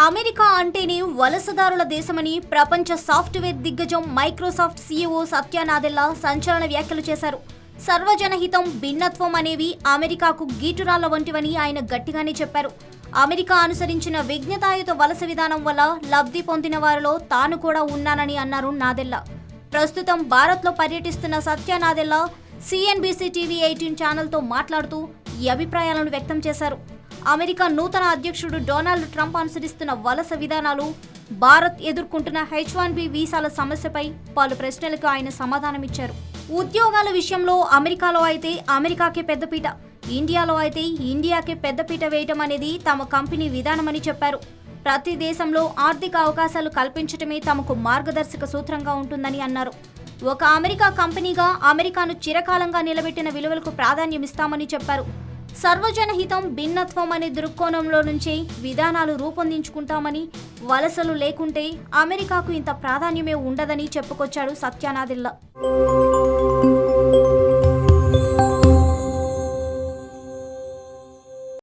America అంటేనే వలసదారుల దేశమని ప్రపంచ software దిగ్గజం మైక్రోసాఫ్ట్ సీఈఓ సత్య నాదెల్లా సంచలన వ్యాఖ్యలు చేశారు. సర్వజనహితం, భిన్నత్వం అనేవి అమెరికాకు గీటురాళ్ల వంటివని ఆయన గట్టిగానే చెప్పారు. అమెరికా అనుసరించిన విజ్ఞతాయుత వలస విధానం వల్ల లబ్ధి పొందిన వారిలో తాను కూడా ఉన్నానని అన్నారు నాదెల్లా. ప్రస్తుతం భారత్లో పర్యటిస్తున్న సత్య నాదెల్లా CNBC TV 18 ఛానల్తో మాట్లాడుతూ ఈ అభిప్రాయాలను వ్యక్తం చేశారు. అమెరికా నూతన అధ్యక్షుడు డొనాల్డ్ ట్రంప్ అనుసరిస్తున్న వలస విధానాలు, భారత్ ఎదుర్కొంటున్న H-1B వీసాల సమస్యపై పలు ప్రశ్నలకు ఆయన సమాధానమిచ్చారు. ఉద్యోగాల విషయంలో అమెరికాలో అయితే అమెరికాకే పెద్దపీట, ఇండియాలో అయితే ఇండియాకే పెద్దపీట వేయటం అనేది తమ కంపెనీ విధానమని చెప్పారు. ప్రతి దేశంలో ఆర్థిక అవకాశాలు కల్పించటమే తమకు మార్గదర్శక సూత్రంగా ఉంటుందని అన్నారు. ఒక అమెరికా కంపెనీగా అమెరికాను చిరకాలంగా నిలబెట్టిన విలువలకు ప్రాధాన్యమిస్తామని చెప్పారు. సర్వజనహితం, భిన్నత్వం అనే దృక్కోణంలో నుంచే విధానాలు రూపొందించుకుంటామని, వలసలు లేకుంటే అమెరికాకు ఇంత ప్రాధాన్యమే ఉండదని చెప్పుకొచ్చాడు సత్య నాదెల్లా.